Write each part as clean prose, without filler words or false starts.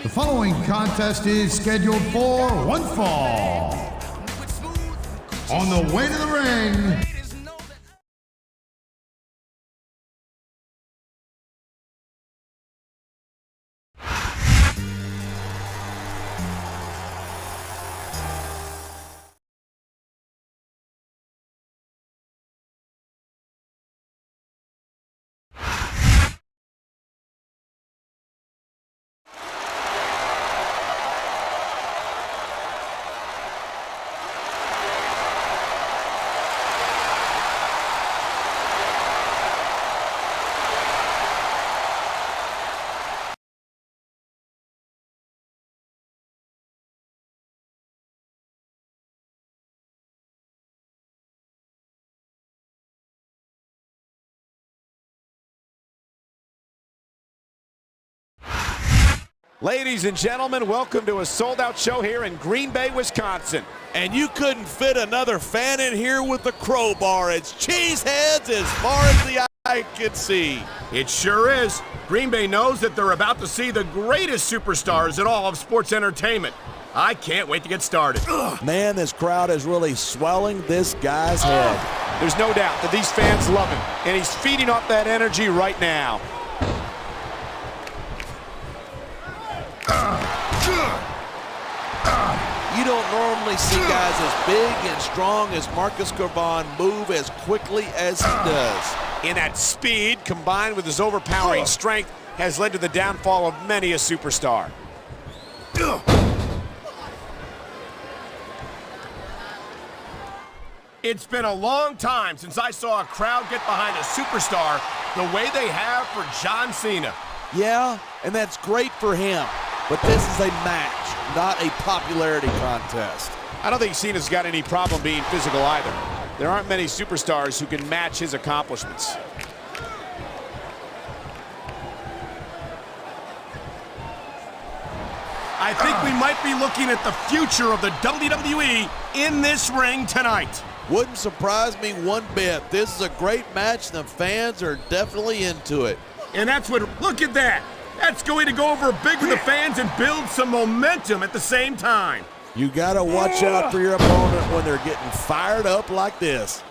The following contest is scheduled for one fall. On the way to the ring, ladies and gentlemen, welcome to a sold-out show here in Green Bay, Wisconsin. And you couldn't fit another fan in here with a crowbar. It's cheeseheads as far as the eye can see. It sure is. Green Bay knows that they're about to see the greatest superstars in all of sports entertainment. I can't wait to get started. Man, this crowd is really swelling this guy's head. There's no doubt that these fans love him, and he's feeding off that energy right now. You don't normally see guys as big and strong as Marcus Gavon move as quickly as he does. And that speed, combined with his overpowering strength, has led to the downfall of many a superstar. It's been a long time since I saw a crowd get behind a superstar the way they have for John Cena. Yeah, and that's great for him. But this is a match, not a popularity contest. I don't think Cena's got any problem being physical either. There aren't many superstars who can match his accomplishments. I think we might be looking at the future of the WWE in this ring tonight. Wouldn't surprise me one bit. This is a great match, and the fans are definitely into it. And that's what, look at that. That's going to go over big with the fans and build some momentum at the same time. You got to watch out for your opponent when they're getting fired up like this.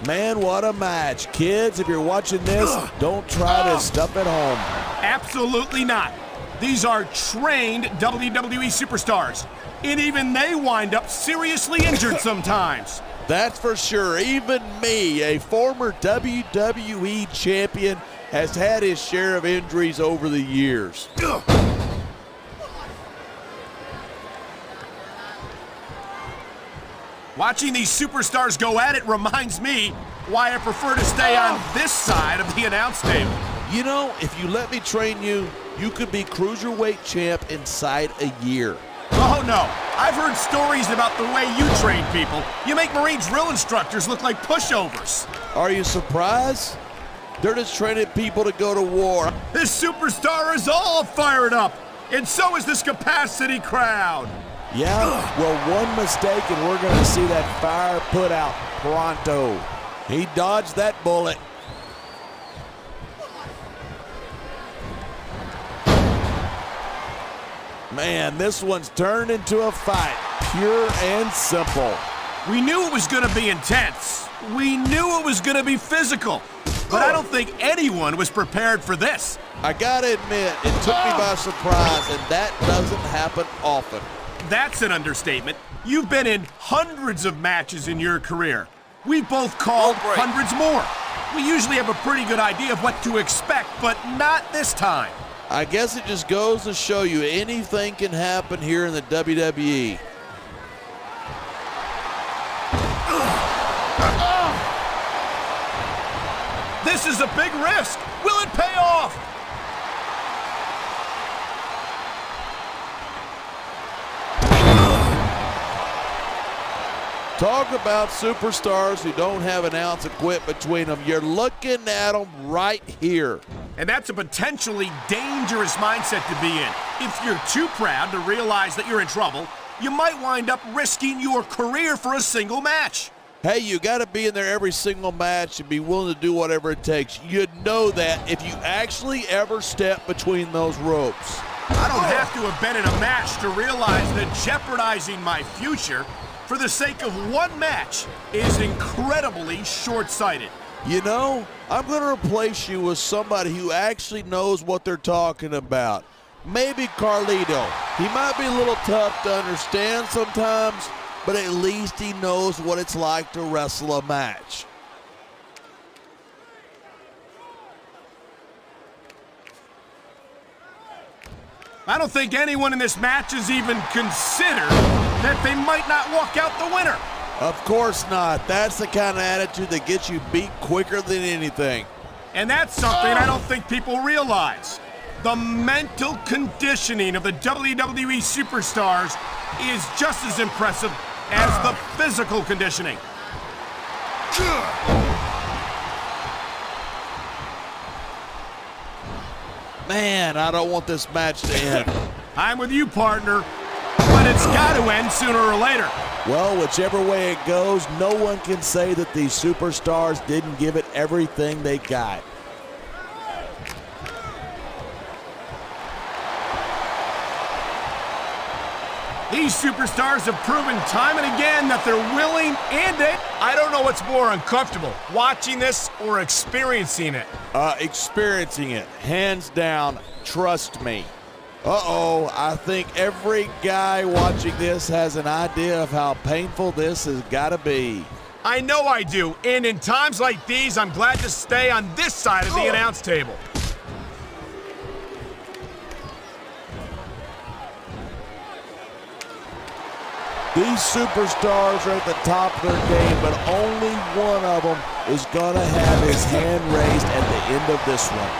Man, what a match. Kids, if you're watching this, don't try this stuff at home. Absolutely not. These are trained WWE superstars, and even they wind up seriously injured sometimes. That's for sure. Even me, a former WWE champion, has had his share of injuries over the years. Watching these superstars go at it reminds me why I prefer to stay on this side of the announce table. You know, if you let me train you, you could be cruiserweight champ inside a year. Oh, no. I've heard stories about the way you train people. You make Marine drill instructors look like pushovers. Are you surprised? They're just training people to go to war. This superstar is all fired up, and so is this capacity crowd. Yeah, well, one mistake and we're going to see that fire put out pronto. He dodged that bullet. Man, this one's turned into a fight, pure and simple. We knew it was going to be intense. We knew it was going to be physical. But I don't think anyone was prepared for this. I gotta admit, it took me by surprise, and that doesn't happen often. That's an understatement. You've been in hundreds of matches in your career. We both called hundreds more. We usually have a pretty good idea of what to expect, but not this time. I guess it just goes to show you anything can happen here in the WWE. This is a big risk. Will it pay off? Talk about superstars who don't have an ounce of quit between them. You're looking at them right here. And that's a potentially dangerous mindset to be in. If you're too proud to realize that you're in trouble, you might wind up risking your career for a single match. Hey, you got to be in there every single match and be willing to do whatever it takes. You'd know that if you actually ever step between those ropes. I don't have to have been in a match to realize that jeopardizing my future for the sake of one match is incredibly short-sighted. You know, I'm going to replace you with somebody who actually knows what they're talking about. Maybe Carlito. He might be a little tough to understand sometimes, but at least he knows what it's like to wrestle a match. I don't think anyone in this match has even considered that they might not walk out the winner. Of course not. That's the kind of attitude that gets you beat quicker than anything. And that's something I don't think people realize. The mental conditioning of the WWE superstars is just as impressive as the physical conditioning. Man, I don't want this match to end. I'm with you, partner, but it's got to end sooner or later. Well, whichever way it goes, no one can say that these superstars didn't give it everything they got. These superstars have proven time and again that they're willing and able. I don't know what's more uncomfortable, watching this or experiencing it. Experiencing it, hands down, trust me. Uh-oh, I think every guy watching this has an idea of how painful this has got to be. I know I do, and in times like these, I'm glad to stay on this side of the announce table. These superstars are at the top of their game, but only one of them is going to have his hand raised at the end of this one.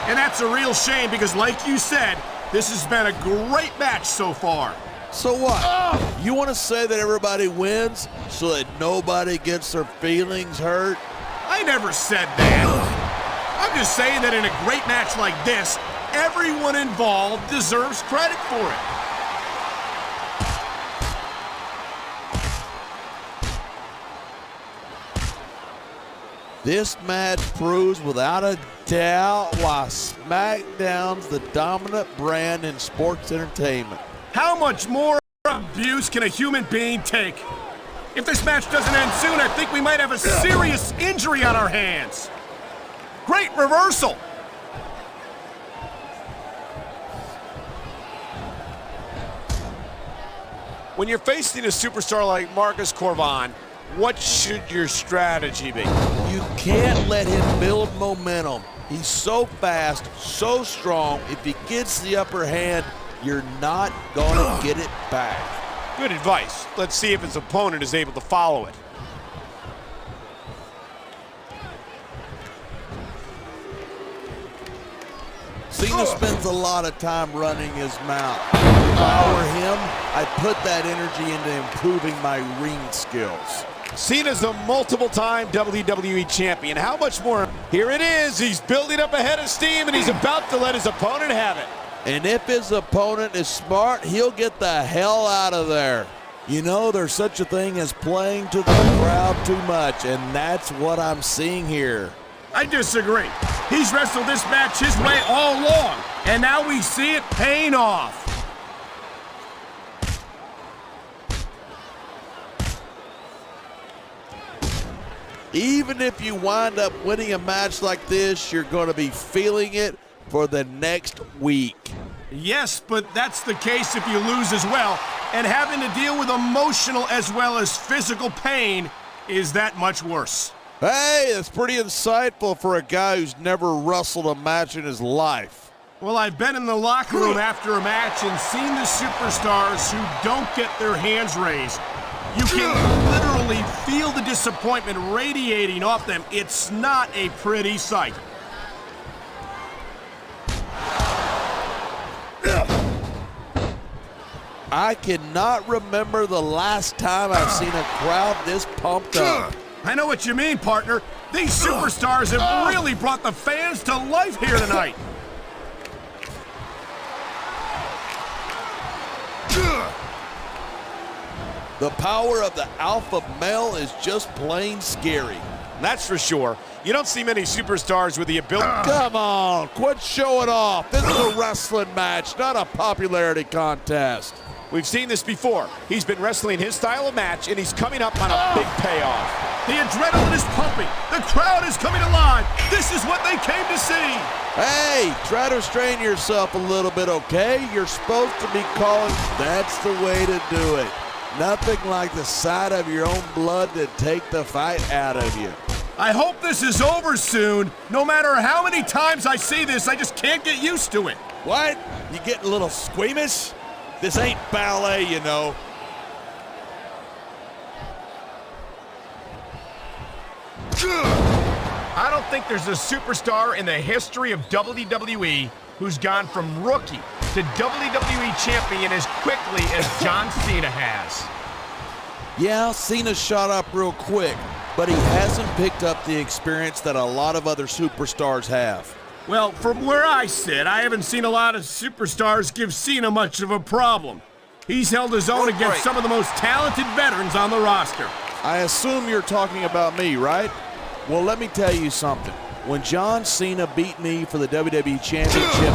And that's a real shame because, like you said, this has been a great match so far. So what? You want to say that everybody wins so that nobody gets their feelings hurt? I never said that. I'm just saying that in a great match like this, everyone involved deserves credit for it. This match proves without a doubt why SmackDown's the dominant brand in sports entertainment. How much more abuse can a human being take? If this match doesn't end soon, I think we might have a serious injury on our hands. Great reversal. When you're facing a superstar like Marcus Corvan, what should your strategy be? You can't let him build momentum. He's so fast, so strong. If he gets the upper hand, you're not going to get it back. Good advice. Let's see if his opponent is able to follow it. Cena spends a lot of time running his mouth. If I were him, I'd put that energy into improving my ring skills. Cena's a multiple-time WWE champion. How much more? Here it is. He's building up a head of steam, and he's about to let his opponent have it. And if his opponent is smart, he'll get the hell out of there. You know, there's such a thing as playing to the crowd too much, and that's what I'm seeing here. I disagree. He's wrestled this match his way all along, and now we see it paying off. Even if you wind up winning a match like this, you're going to be feeling it for the next week. Yes, but that's the case if you lose as well, and having to deal with emotional as well as physical pain is that much worse. Hey, that's pretty insightful for a guy who's never wrestled a match in his life. Well, I've been in the locker room after a match and seen the superstars who don't get their hands raised. You can literally feel the disappointment radiating off them. It's not a pretty sight. I cannot remember the last time I've seen a crowd this pumped up. I know what you mean, partner. These superstars have really brought the fans to life here tonight. The power of the alpha male is just plain scary. That's for sure. You don't see many superstars with the ability. Come on, quit showing off. This is a wrestling match, not a popularity contest. We've seen this before. He's been wrestling his style of match, and he's coming up on a big payoff. The adrenaline is pumping. The crowd is coming alive. This is what they came to see. Hey, try to restrain yourself a little bit, okay? You're supposed to be calling. That's the way to do it. Nothing like the sight of your own blood to take the fight out of you. I hope this is over soon. No matter how many times I see this, I just can't get used to it. What? You getting a little squeamish? This ain't ballet, you know. I don't think there's a superstar in the history of WWE who's gone from rookie to WWE champion as quickly as John Cena has. Yeah, Cena shot up real quick, but he hasn't picked up the experience that a lot of other superstars have. Well, from where I sit, I haven't seen a lot of superstars give Cena much of a problem. He's held his own against some of the most talented veterans on the roster. I assume you're talking about me, right? Well, let me tell you something. When John Cena beat me for the WWE Championship,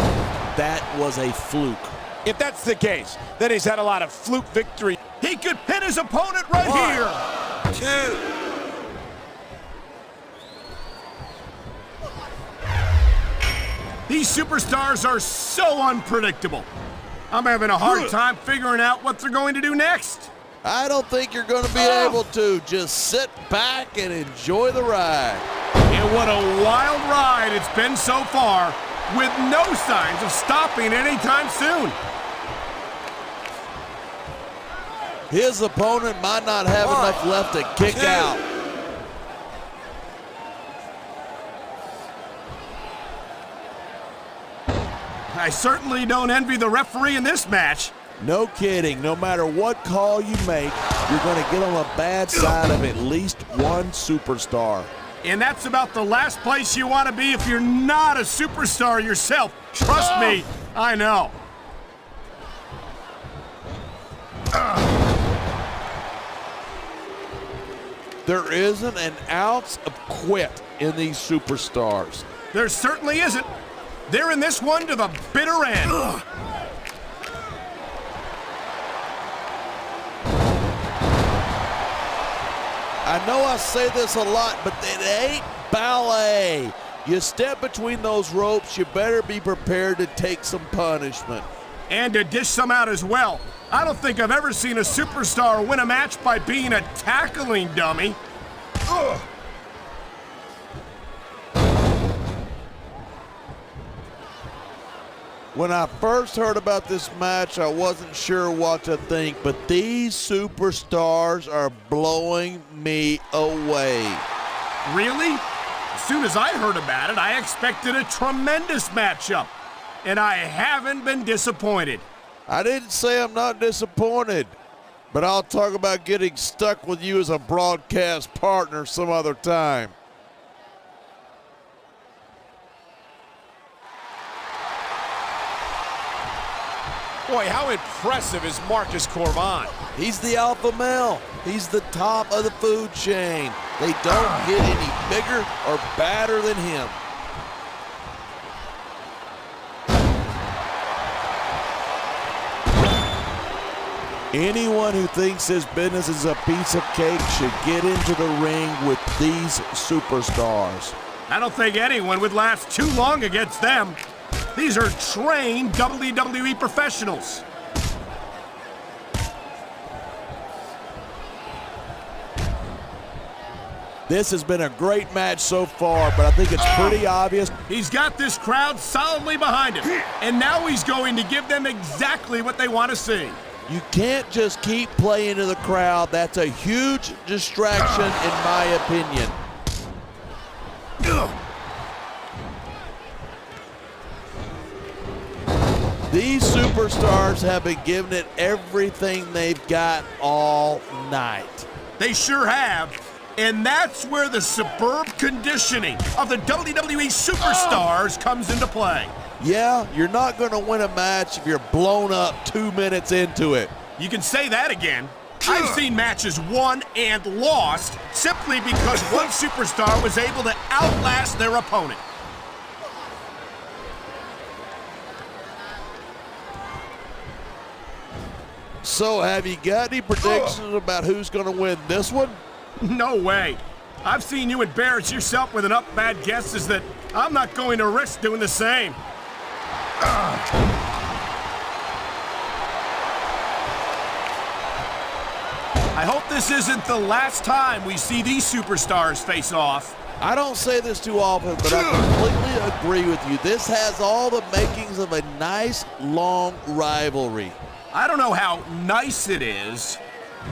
that was a fluke. If that's the case, then he's had a lot of fluke victory. He could pin his opponent right here. 2. These superstars are so unpredictable. I'm having a hard time figuring out what they're going to do next. I don't think you're going to be able to. Just sit back and enjoy the ride. And what a wild ride it's been so far, with no signs of stopping anytime soon. His opponent might not have enough left to kick out. I certainly don't envy the referee in this match. No kidding. No matter what call you make, you're going to get on the bad side of at least one superstar. And that's about the last place you want to be if you're not a superstar yourself. Trust me, I know. There isn't an ounce of quit in these superstars. There certainly isn't. They're in this one to the bitter end. I know I say this a lot, but it ain't ballet. You step between those ropes, you better be prepared to take some punishment. And to dish some out as well. I don't think I've ever seen a superstar win a match by being a tackling dummy. Ugh. When I first heard about this match, I wasn't sure what to think, but these superstars are blowing me away. Really? As soon as I heard about it, I expected a tremendous matchup, and I haven't been disappointed. I didn't say I'm not disappointed, but I'll talk about getting stuck with you as a broadcast partner some other time. Boy, how impressive is Marcus Corbin? He's the alpha male. He's the top of the food chain. They don't get any bigger or badder than him. Anyone who thinks his business is a piece of cake should get into the ring with these superstars. I don't think anyone would last too long against them. These are trained WWE professionals. This has been a great match so far, but I think it's pretty obvious. He's got this crowd solidly behind him, and now he's going to give them exactly what they want to see. You can't just keep playing to the crowd. That's a huge distraction, in my opinion. These superstars have been giving it everything they've got all night. They sure have. And that's where the superb conditioning of the WWE superstars comes into play. Yeah, you're not going to win a match if you're blown up 2 minutes into it. You can say that again. I've seen matches won and lost simply because one superstar was able to outlast their opponent. So, have you got any predictions about who's going to win this one? No way. I've seen you embarrass yourself with enough bad guesses that I'm not going to risk doing the same. I hope this isn't the last time we see these superstars face off. I don't say this too often, but I completely agree with you. This has all the makings of a nice, long rivalry. I don't know how nice it is,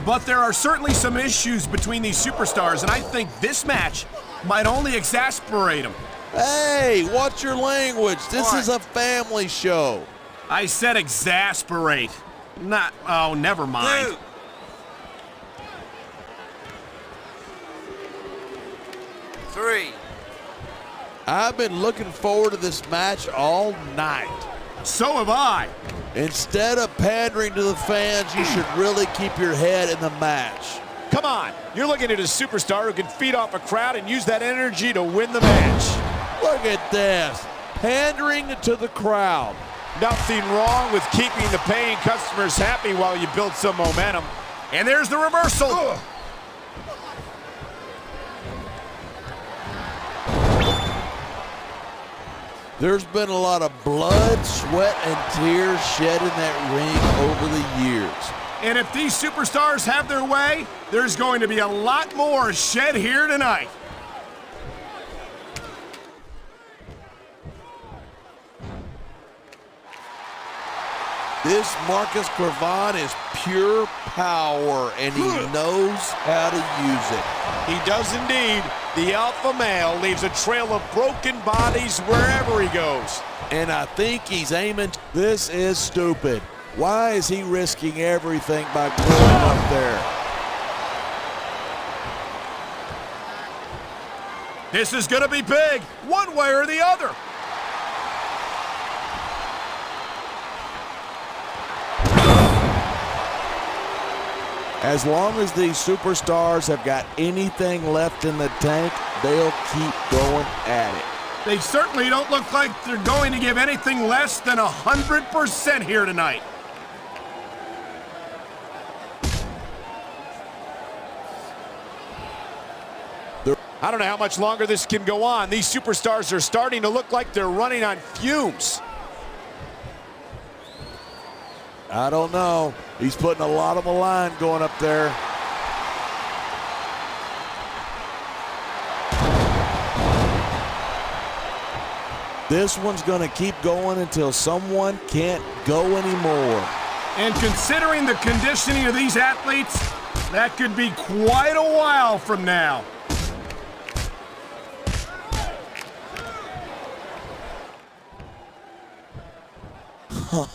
but there are certainly some issues between these superstars, and I think this match might only exasperate them. Hey, watch your language. This is a family show. I said exasperate. Not, oh, never mind. 2. Three. I've been looking forward to this match all night. So have I. Instead of pandering to the fans, you should really keep your head in the match. Come on, you're looking at a superstar who can feed off a crowd and use that energy to win the match. Look at this, pandering to the crowd. Nothing wrong with keeping the paying customers happy while you build some momentum. And there's the reversal. There's been a lot of blood, sweat, and tears shed in that ring over the years. And if these superstars have their way, there's going to be a lot more shed here tonight. This Marcus Cravan is pure power, and he knows how to use it. He does indeed. The alpha male leaves a trail of broken bodies wherever he goes. And I think he's aiming. This is stupid. Why is he risking everything by going up there? This is going to be big, one way or the other. As long as these superstars have got anything left in the tank, they'll keep going at it. They certainly don't look like they're going to give anything less than 100% here tonight. I don't know how much longer this can go on. These superstars are starting to look like they're running on fumes. I don't know. He's putting a lot on the line going up there. This one's going to keep going until someone can't go anymore. And considering the conditioning of these athletes, that could be quite a while from now.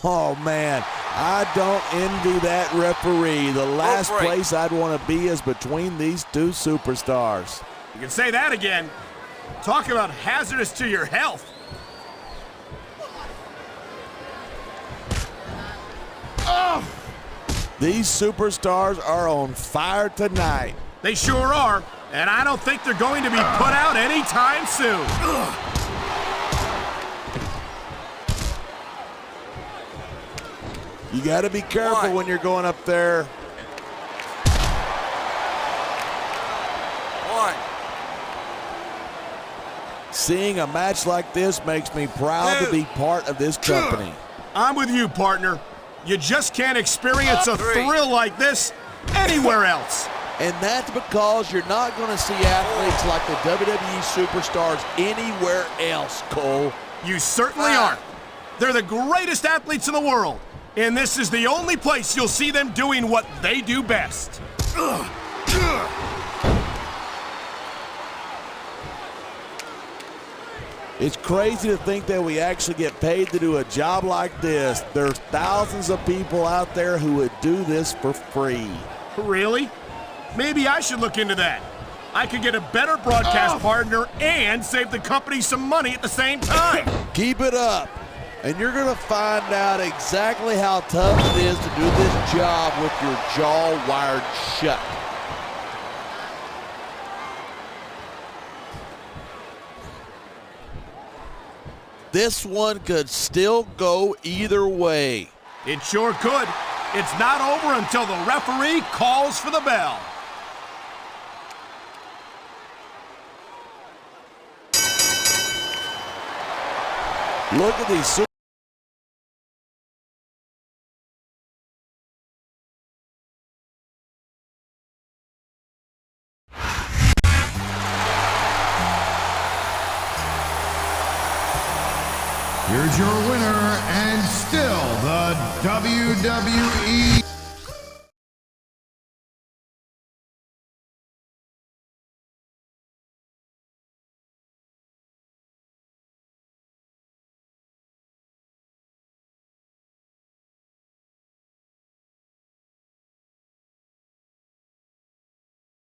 Oh, man. I don't envy that referee. The last place I'd want to be is between these two superstars. You can say that again. Talk about hazardous to your health. Oh! These superstars are on fire tonight. They sure are, and I don't think they're going to be put out anytime soon. You got to be careful when you're going up there. 1. Seeing a match like this makes me proud to be part of this company. I'm with you, partner. You just can't experience a thrill like this anywhere else. And that's because you're not going to see athletes like the WWE superstars anywhere else, Cole. You certainly aren't. They're the greatest athletes in the world. And this is the only place you'll see them doing what they do best. It's crazy to think that we actually get paid to do a job like this. There's thousands of people out there who would do this for free. Really? Maybe I should look into that. I could get a better broadcast partner and save the company some money at the same time. Keep it up. And you're going to find out exactly how tough it is to do this job with your jaw wired shut. This one could still go either way. It sure could. It's not over until the referee calls for the bell. Look at these. Here's your winner and still the WWE